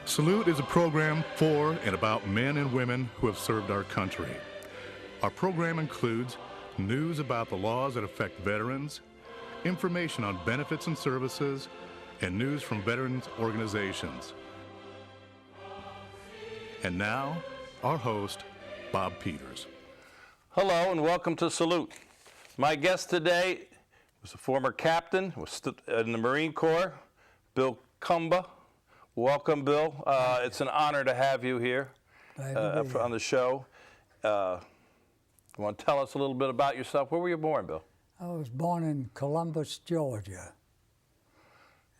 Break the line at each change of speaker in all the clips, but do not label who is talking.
Salute is a program for and about men and women who have served our country. Our program includes news about the laws that affect veterans, information on benefits and services, and news from veterans organizations. And now, our host, Bob Peters.
Hello and welcome to Salute. My guest today was a former captain in the Marine Corps, Bill Cumbaa. Welcome, Bill. It's an honor to have you here on the show. You want to tell us a little bit about yourself? Where were you born, Bill?
I was born in Columbus, Georgia.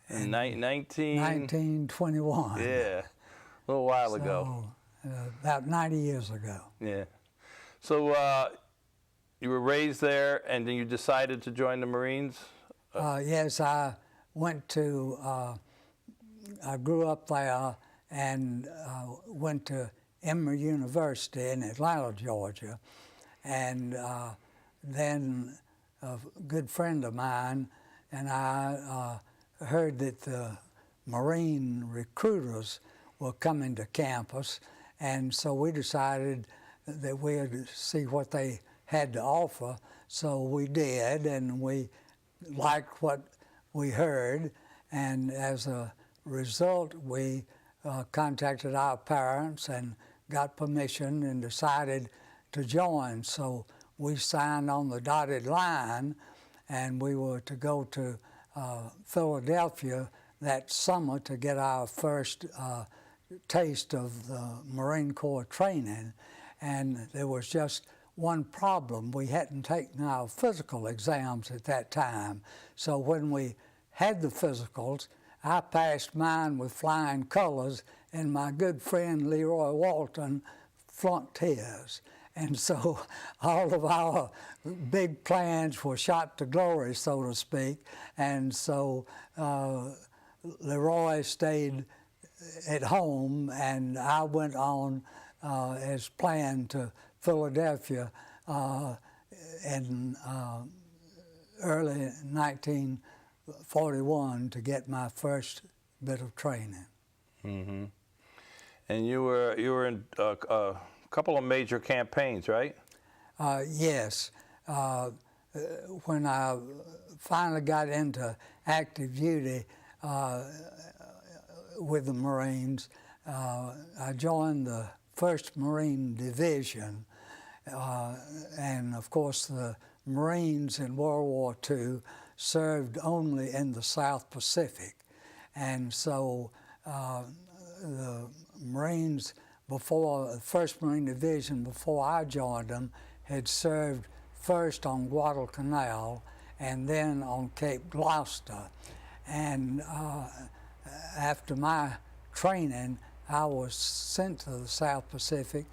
In
1921.
Yeah, a little while ago.
About 90 years ago.
Yeah. So you were raised there, and then you decided to join the Marines?
Yes, I went to, I grew up there and went to Emory University in Atlanta, Georgia. And then a good friend of mine and I heard that the Marine recruiters were coming to campus, and so we decided that we'd see what they had to offer. So we did, and we liked what we heard, and as a result, we contacted our parents and got permission and decided to join. So we signed on the dotted line, and we were to go to Philadelphia that summer to get our first taste of the Marine Corps training. And there was just one problem. We hadn't taken our physical exams at that time. So when we had the physicals, I passed mine with flying colors, and my good friend Leroy Walton flunked his. And so all of our big plans were shot to glory, so to speak. And so Leroy stayed at home, and I went on as planned to Philadelphia in early 1941 to get my first bit of training.
Mm-hmm. And you were in a couple of major campaigns, right?
Yes. When I finally got into active duty with the Marines, I joined the 1st Marine Division. And of course, the Marines in World War II served only in the South Pacific. And so the Marines before, the 1st Marine Division, before I joined them, had served first on Guadalcanal and then on Cape Gloucester. And after my training, I was sent to the South Pacific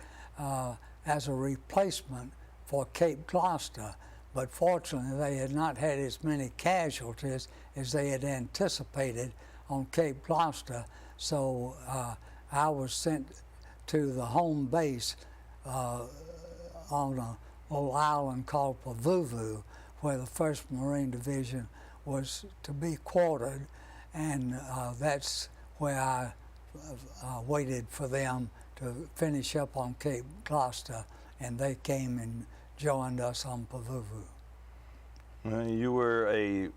as a replacement for Cape Gloucester. But fortunately, they had not had as many casualties as they had anticipated on Cape Gloucester. So I was sent to the home base on a little island called Pavuvu, where the 1st Marine Division was to be quartered, and that's where I waited for them to finish up on Cape Gloucester, and they came and joined us on Pavuvu.
You were a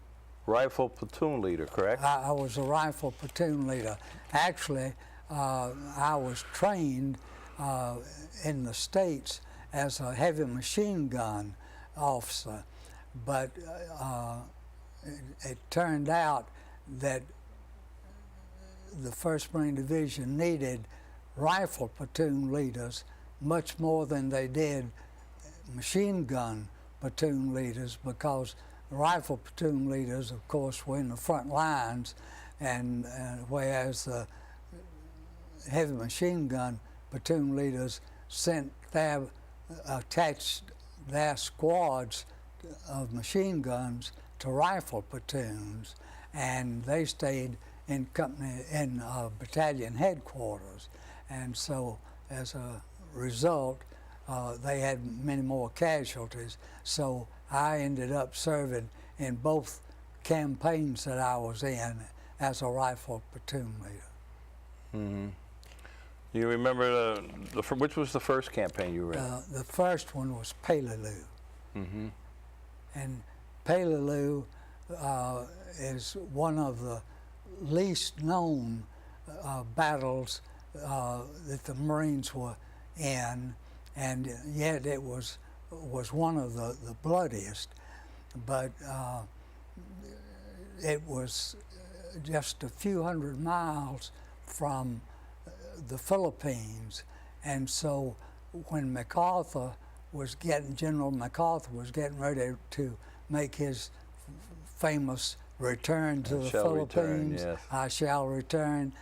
rifle platoon leader, correct?
I was a rifle platoon leader. Actually, I was trained in the States as a heavy machine gun officer, but it turned out that the 1st Marine Division needed rifle platoon leaders much more than they did machine gun platoon leaders, because rifle platoon leaders, of course, were in the front lines, and whereas the heavy machine gun platoon leaders attached their squads of machine guns to rifle platoons, and they stayed in battalion headquarters. And so as a result, they had many more casualties. So I ended up serving in both campaigns that I was in as a rifle platoon leader.
Mm-hmm. You remember which was the first campaign you were in?
The first one was Peleliu.
Mm-hmm.
And Peleliu is one of the least known battles that the Marines were in, and yet it was one of the bloodiest. But it was just a few hundred miles from the Philippines, and so when General MacArthur was getting ready to make his famous return to the Philippines,
yes.
I shall return,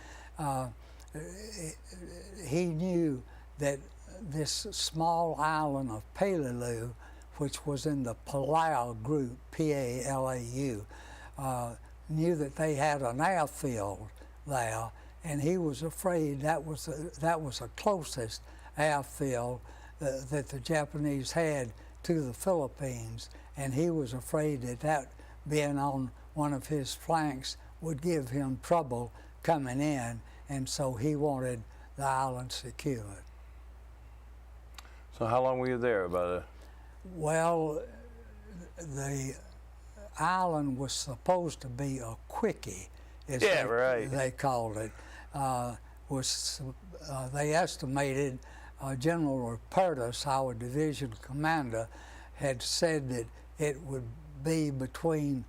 he knew that this small island of Peleliu, which was in the Palau group, P-A-L-A-U, knew that they had an airfield there, and he was afraid that was the closest airfield that the Japanese had to the Philippines, and he was afraid that being on one of his flanks would give him trouble coming in, and so he wanted the island secured.
So how long were you there?
Well, the island was supposed to be a quickie, as they called it. They estimated General Rupertus, our division commander, had said that it would be between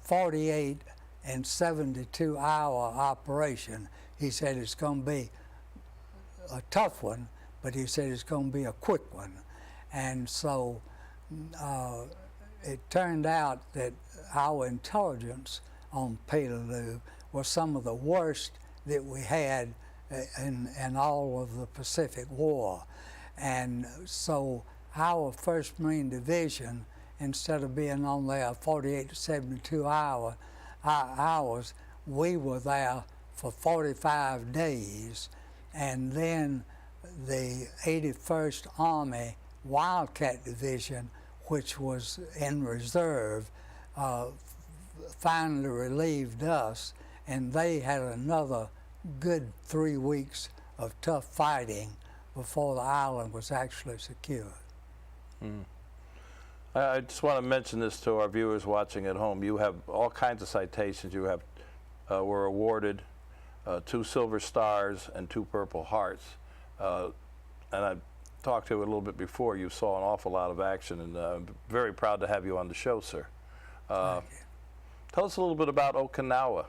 48 and 72-hour operation. He said it's going to be a tough one, but he said it's going to be a quick one. And so it turned out that our intelligence on Peleliu was some of the worst that we had in all of the Pacific War. And so our 1st Marine Division, instead of being on there 48 to 72 hours, we were there for 45 days. And then the 81st Army Wildcat Division, which was in reserve, finally relieved us, and they had another good 3 weeks of tough fighting before the island was actually secured.
Mm. I just want to mention this to our viewers watching at home. You have all kinds of citations. You have were awarded 2 Silver Stars and 2 Purple Hearts. And I talked to you a little bit before. You saw an awful lot of action, and I'm very proud to have you on the show, sir.
Thank you.
Tell us a little bit about Okinawa.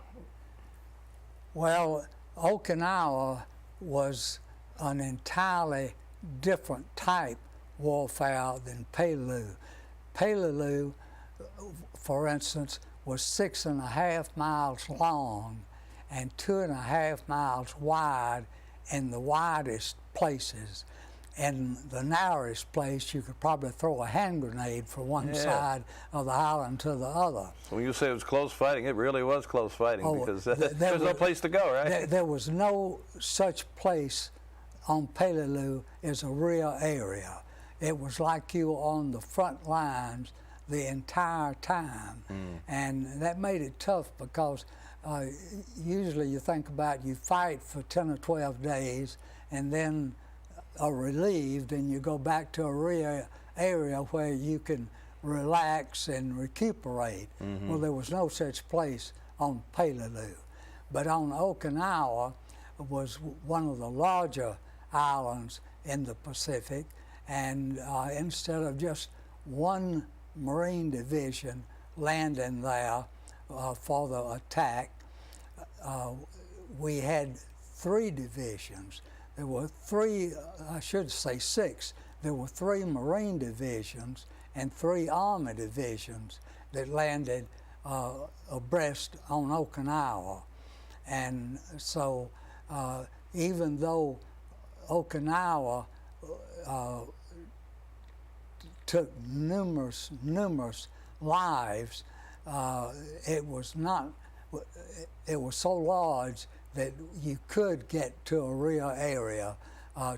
Well, Okinawa was an entirely different type warfare than Peleliu. Peleliu, for instance, was 6.5 miles long and 2.5 miles wide in the widest places. In the narrowest place, you could probably throw a hand grenade from one side of the island to the other.
When you say it was close fighting, it really was close fighting, because there's no place to go, right?
There was no such place on Peleliu as a real area. It was like you were on the front lines the entire time. And that made it tough, because usually you think about, you fight for 10 or 12 days and then are relieved, and you go back to a real area where you can relax and recuperate. Well, there was no such place on Peleliu. But on Okinawa was one of the larger islands in the Pacific, and instead of just one Marine division landing there for the attack, we had 3 divisions. There were 3, I should say 6, there were 3 Marine divisions and 3 Army divisions that landed abreast on Okinawa. And so even though Okinawa took numerous lives, it was so large that you could get to a real area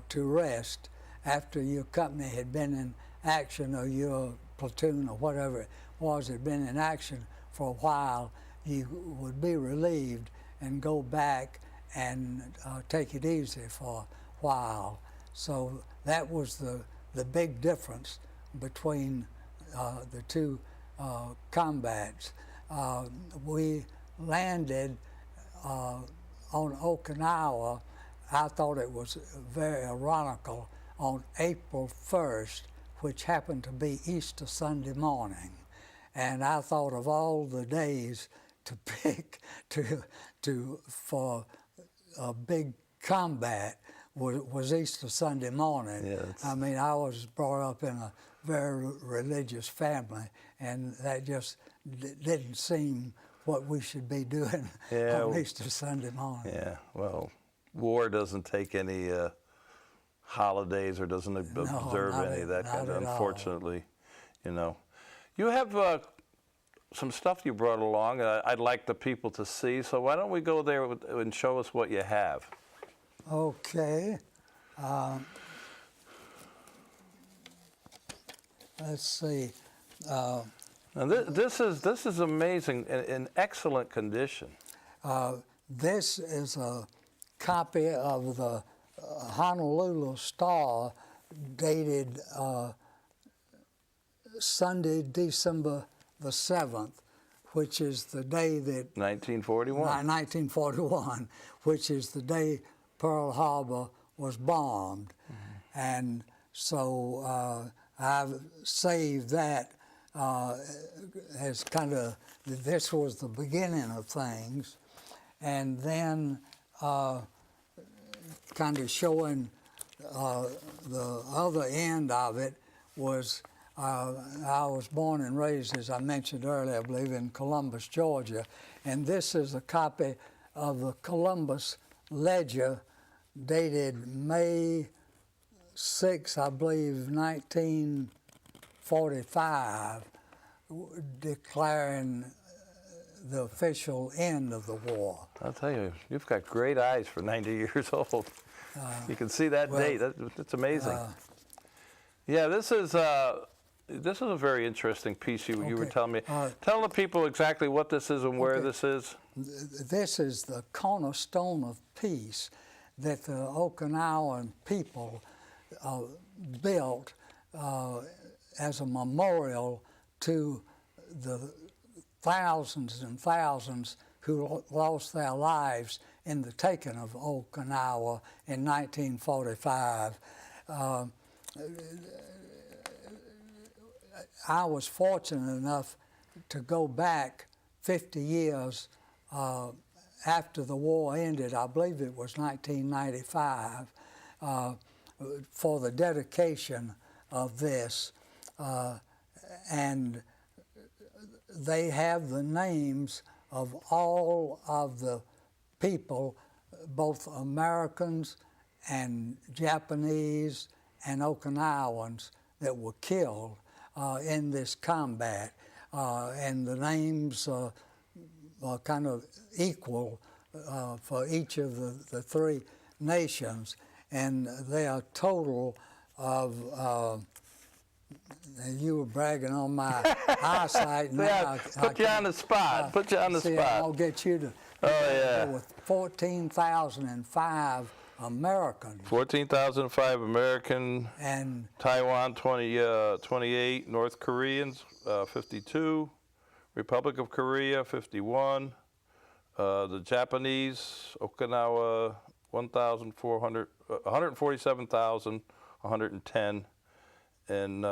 to rest after your company had been in action, or your platoon or whatever it was had been in action for a while. You would be relieved and go back and take it easy for while. So that was the big difference between the two combats. We landed on Okinawa. I thought it was very ironical, on April 1st, which happened to be Easter Sunday morning. And I thought of all the days to pick for a big combat was Easter Sunday morning.
Yeah,
I mean, I was brought up in a very religious family, and that just didn't seem what we should be doing on Easter Sunday morning.
Yeah, well, war doesn't take any holidays or doesn't observe any of that kind of, unfortunately, you know. You have some stuff you brought along I'd like the people to see, so why don't we go there and show us what you have?
Okay. Let's see.
Now this is amazing, in excellent condition.
This is a copy of the Honolulu Star, dated Sunday, December the 7th, which is the day that
1941.
1941, which is the day Pearl Harbor was bombed. Mm-hmm. And so I've saved that as kind of, this was the beginning of things. And then kind of showing the other end of it was, I was born and raised, as I mentioned earlier, I believe, in Columbus, Georgia. And this is a copy of the Columbus Ledger, dated May 6, I believe, 1945, declaring the official end of the war.
I'll tell you, you've got great eyes for 90 years old. You can see that date. That's amazing. Yeah, this is a very interesting piece you were telling me. Tell the people exactly what this is and where this is.
This is the cornerstone of peace that the Okinawan people built as a memorial to the thousands and thousands who lost their lives in the taking of Okinawa in 1945. I was fortunate enough to go back 50 years after the war ended. I believe it was 1995, for the dedication of this. And they have the names of all of the people, both Americans and Japanese and Okinawans, that were killed in this combat. And the names are kind of equal for each of the three nations. And they are a total of, you were bragging on my eyesight.
Yeah, put you on the spot. Put you on the spot.
I'll get you to. There were 14,005 Americans.
14,005 American.
And
Taiwan 28, North Koreans 52, Republic of Korea 51, the Japanese, Okinawa 147,110, and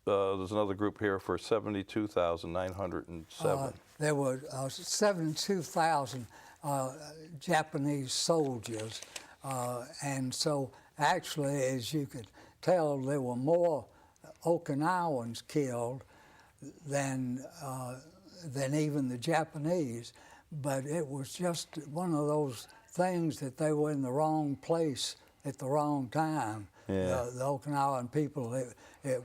there's another group here for 72,907.
There were 72,000 Japanese soldiers, and so actually, as you could tell, there were more Okinawans killed than even the Japanese. But it was just one of those things that they were in the wrong place at the wrong time.
Yeah.
The Okinawan people,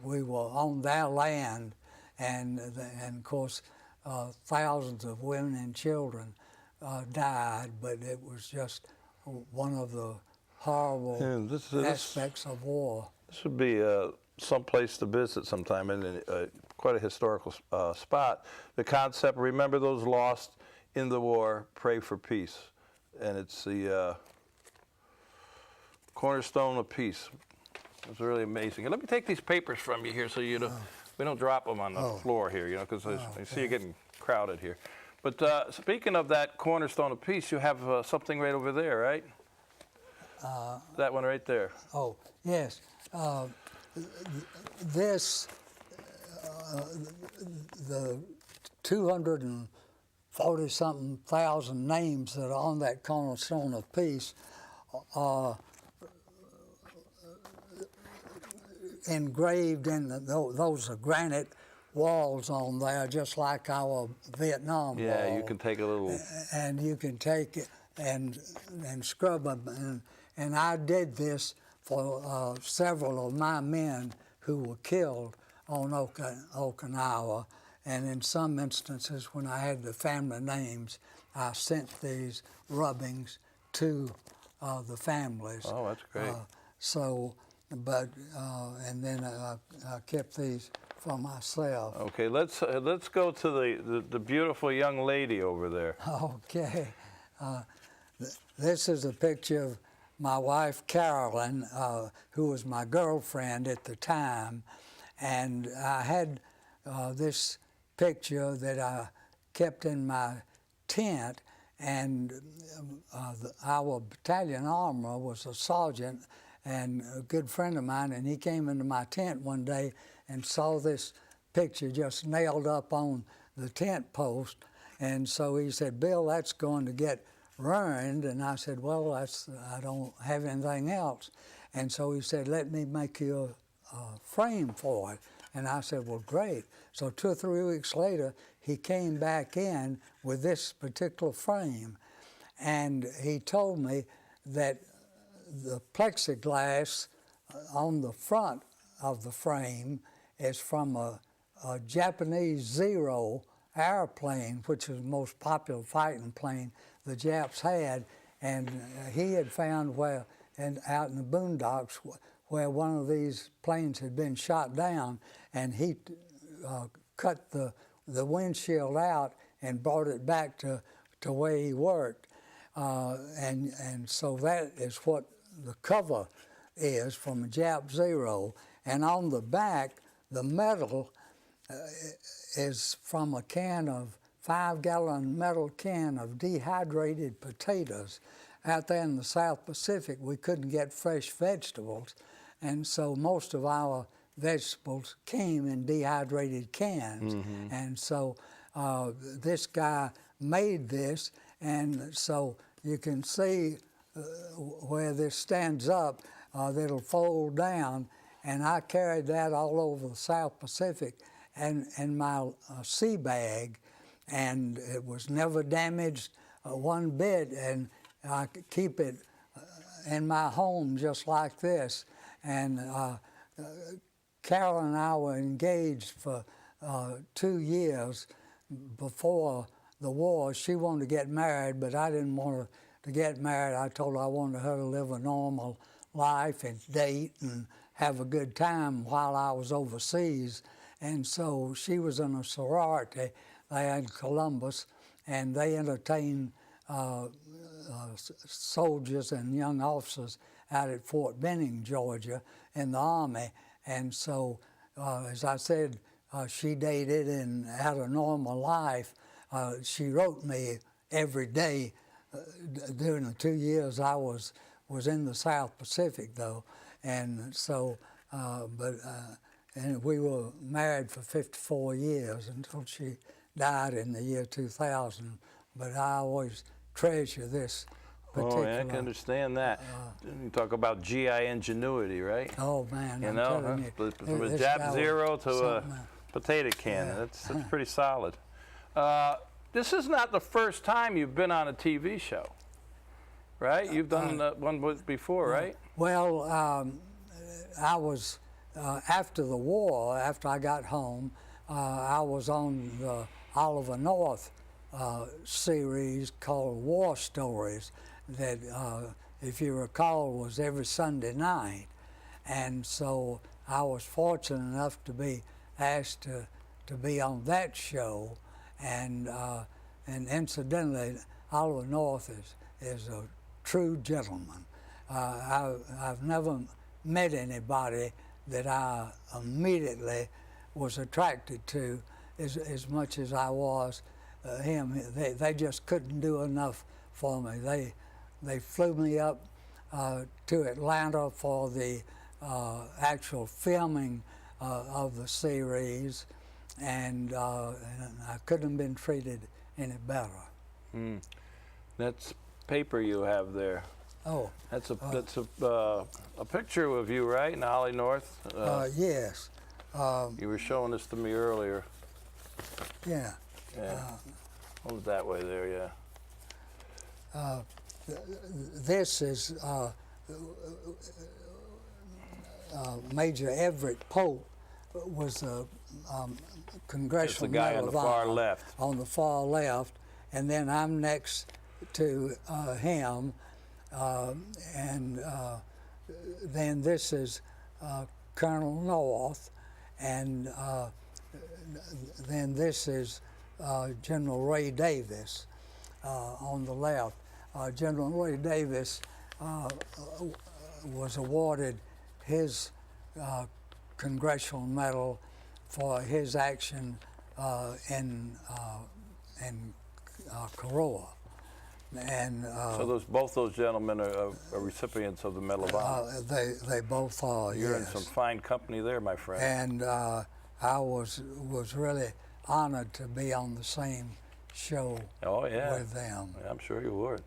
we were on their land, and of course, thousands of women and children died, but it was just one of the horrible aspects of war.
This would be some place to visit sometime, and quite a historical spot. The concept, remember those lost in the war, pray for peace. and it's the cornerstone of peace. It's really amazing. And let me take these papers from you here so we don't drop them on the floor here, because I see you getting crowded here. But speaking of that cornerstone of peace, you have something right over there, right? That one right there.
Oh, yes. This, the 240-something thousand names that are on that cornerstone of peace are engraved in those are granite walls on there, just like our Vietnam
Yeah,
wall.
you can take a little.
And you can take it and scrub them. And I did this for several of my men who were killed on Okinawa. And in some instances, when I had the family names, I sent these rubbings to the families.
Oh, that's great.
And then I kept these for myself.
Okay, let's go to the beautiful young lady over there.
Okay. This is a picture of my wife, Carolyn, who was my girlfriend at the time. And I had this picture that I kept in my tent, and our battalion armorer was a sergeant and a good friend of mine, and he came into my tent one day and saw this picture just nailed up on the tent post. And so he said, "Bill, that's going to get ruined." And I said, "Well, I don't have anything else." And so he said, "Let me make you a frame for it." And I said, "Well, great." So 2 or 3 weeks later, he came back in with this particular frame. And he told me that the plexiglass on the front of the frame is from a Japanese Zero airplane, which is the most popular fighting plane the Japs had. And he had found out in the boondocks where one of these planes had been shot down, and he cut the windshield out and brought it back to where he worked. And so that is what the cover is from a Jap Zero. And on the back, the metal is from a 5-gallon metal can of dehydrated potatoes. Out there in the South Pacific, we couldn't get fresh vegetables, and so most of our vegetables came in dehydrated cans. Mm-hmm. And so this guy made this, and so you can see where this stands up, that'll fold down, and I carried that all over the South Pacific and in my sea bag, and it was never damaged one bit, and I could keep it in my home just like this. And Carol and I were engaged for 2 years before the war. She wanted to get married, but I didn't want her to get married. I told her I wanted her to live a normal life and date and have a good time while I was overseas. And so she was in a sorority there in Columbus, and they entertained soldiers and young officers out at Fort Benning, Georgia, in the Army. And so, as I said, she dated and had a normal life. She wrote me every day during the 2 years I was in the South Pacific, though. And so, and we were married for 54 years until she died in the year 2000. But I always treasure this particular.
Oh, yeah, I can understand that. You talk about GI ingenuity, right?
Oh man,
you
I'm
know,
telling you,
from a Jap Zero to a potato can. That's pretty solid. This is not the first time you've been on a TV show, right? You've done one before, right?
Well, I was after the war. After I got home, I was on the Oliver North series called War Stories that, if you recall, was every Sunday night. And so I was fortunate enough to be asked to be on that show. And incidentally, Oliver North is a true gentleman. I've never met anybody that I immediately was attracted to as much as I was him. They just couldn't do enough for me. They flew me up to Atlanta for the actual filming of the series, and I couldn't have been treated any better.
That's paper you have there.
Oh,
That's a picture of you, right, in Ollie North?
yes.
You were showing this to me earlier.
Yeah.
Yeah. Hold it that way there, yeah.
This is Major Everett Pope was a congressional
That's the guy on
Medal
the
of
far
Honor
left.
on the far left, and then I'm next to him, and then this is Colonel North, and then this is General Ray Davis on the left. General Ray Davis was awarded his Congressional Medal for his action in Korea. And
So both those gentlemen are recipients of the Medal of Honor.
they both are.
You're
yes.
in some fine company there, my friend.
And I was really honored to be on the same show with them.
Yeah, I'm sure you would.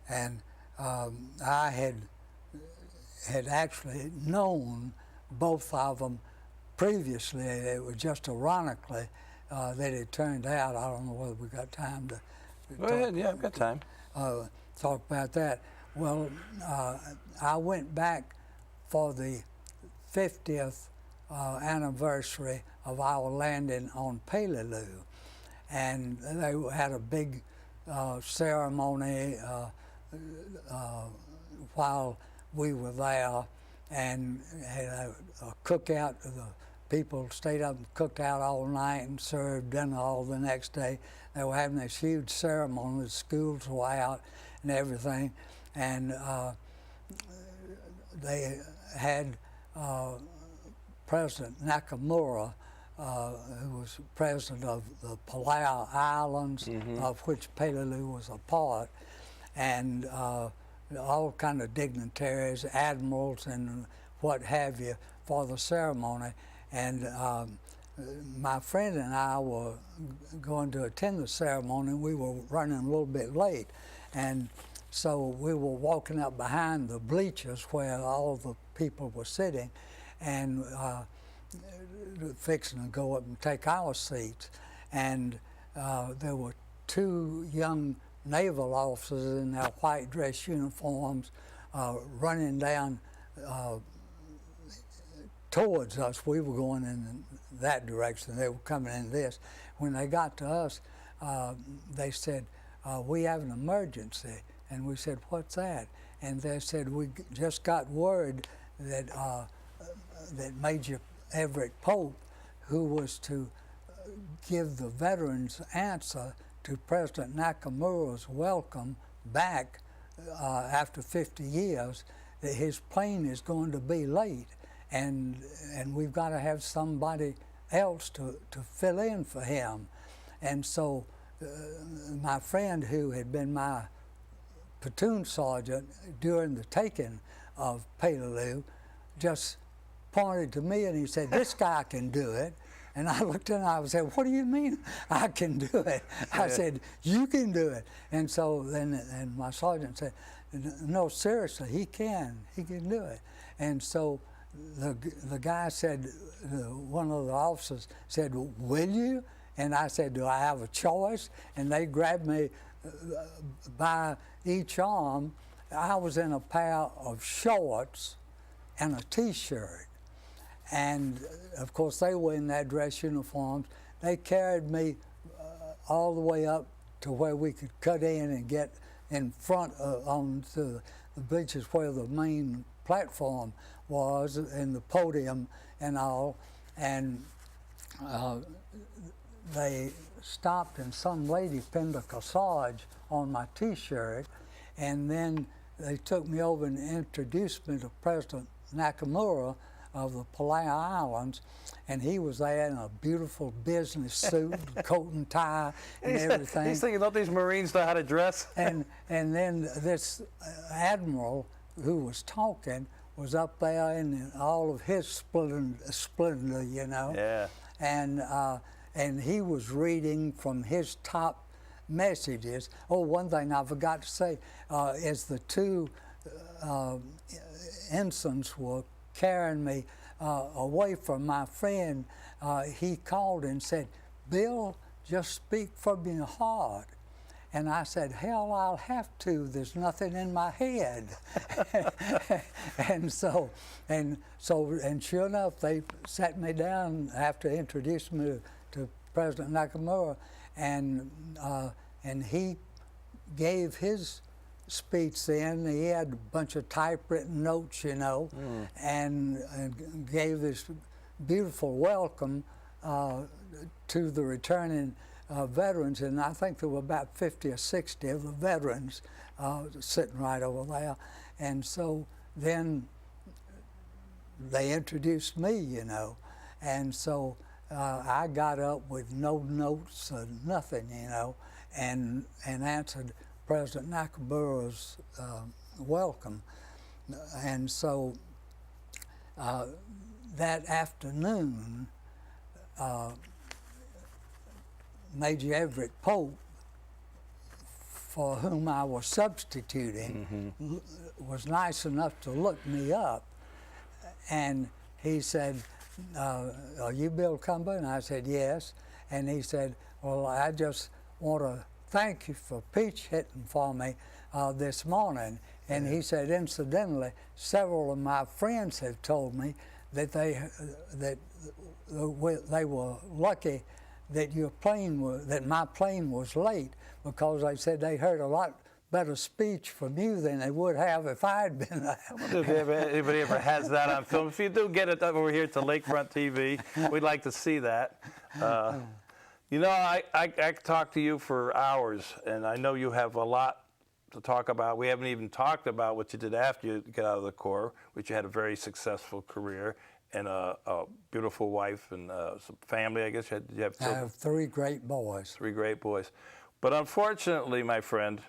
And I had actually known both of them previously. It was just ironically that it turned out. I don't know whether we got time to
Go ahead, yeah, I've got time.
talk about that. Well, I went back for the 50th anniversary of our landing on Peleliu, and they had a big ceremony while we were there, and had a cookout. The people stayed up and cooked out all night and served dinner all the next day. They were having this huge ceremony. The schools were out and everything, and they had President Nakamura, who was president of the Palau Islands, of which Peleliu was a part, and all kind of dignitaries, admirals, and what have you, for the ceremony. And my friend and I were going to attend the ceremony. We were running a little bit late, and so we were walking up behind the bleachers where all the people were sitting, and fixing to go up and take our seats. And there were two young naval officers in their white dress uniforms running down towards us. We were going in that direction. They were coming in this. When they got to us, they said, "We have an emergency." And we said, "What's that?" And they said, "We just got word that that Major Everett Pope, who was to give the veterans' answer to President Nakamura's welcome back after 50 years, that his plane is going to be late, and we've got to have somebody else to fill in for him." And so my friend, who had been my platoon sergeant during the taking of Peleliu, just pointed to me and he said, "This guy can do it." And I looked at him and I said, "What do you mean I can do it?" I said, "You can do it." And so then and my sergeant said, "No, seriously, he can do it." And so the guy said, one of the officers said, "Will you?" And I said, "Do I have a choice?" And they grabbed me by each arm. I was in a pair of shorts and a T-shirt. And of course, they were in their dress uniforms. They carried me all the way up to where we could cut in and get in front onto the bleachers where the main platform was, and the podium and all. And they stopped and some lady pinned a corsage on my T-shirt, and then they took me over and introduced me to President Nakamura of the Palau Islands, and he was there in a beautiful business suit, coat and tie, and everything.
He's thinking, don't these Marines know how to dress?
And then this admiral who was talking was up there in all of his splendor, you know.
Yeah.
And he was reading from his top messages. Oh, one thing I forgot to say is the two ensigns were carrying me away from my friend. He called and said, "Bill, just speak from your heart." And I said, "Hell, I'll have to. There's nothing in my head." and sure enough, they sat me down after introducing me to President Nakamura, and he gave his speech then. He had a bunch of typewritten notes, you know, and gave this beautiful welcome to the returning veterans, and I think there were about 50 or 60 of the veterans sitting right over there. And so then they introduced me, you know, and so I got up with no notes or nothing, you know, and answered President Nakamura's welcome. And so that afternoon, Major Everett Pope, for whom I was substituting, was nice enough to look me up, and he said, "Are you Bill Cumbaa?" And I said, "Yes." And he said, "Well, I just want to thank you for peach hitting for me this morning." And he said, "Incidentally, several of my friends have told me that they were lucky that my plane was late, because they said they heard a lot better speech from you than they would have if I'd been there."
I wonder if anybody ever has that on film. If you do get it over here to Lakefront TV, we'd like to see that. You know, I could talk to you for hours, and I know you have a lot to talk about. We haven't even talked about what you did after you got out of the Corps, which you had a very successful career and a beautiful wife and some family, I guess. Did you have children?
I have 3 great boys.
3 great boys. But unfortunately, my friend,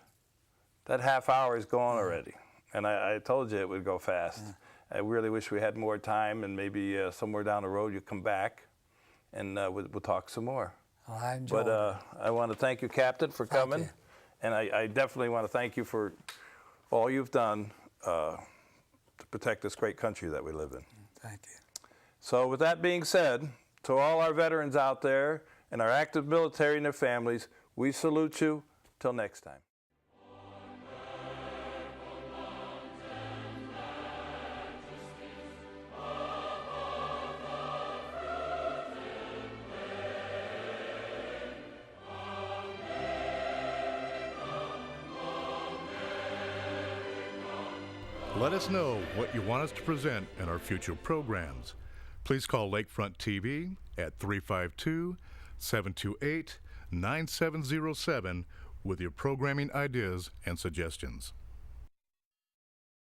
that half hour is gone already. And I told you it would go fast. I really wish we had more time, and maybe somewhere down the road you come back and we'll talk some more.
I enjoyed
But I want to thank you, Captain, for coming.
you.
And I definitely want to thank you for all you've done to protect this great country that we live in.
Thank you.
So with that being said, to all our veterans out there and our active military and their families, we salute you. Till next time.
Let us know what you want us to present in our future programs. Please call Lakefront TV at 352-728-9707 with your programming ideas and suggestions.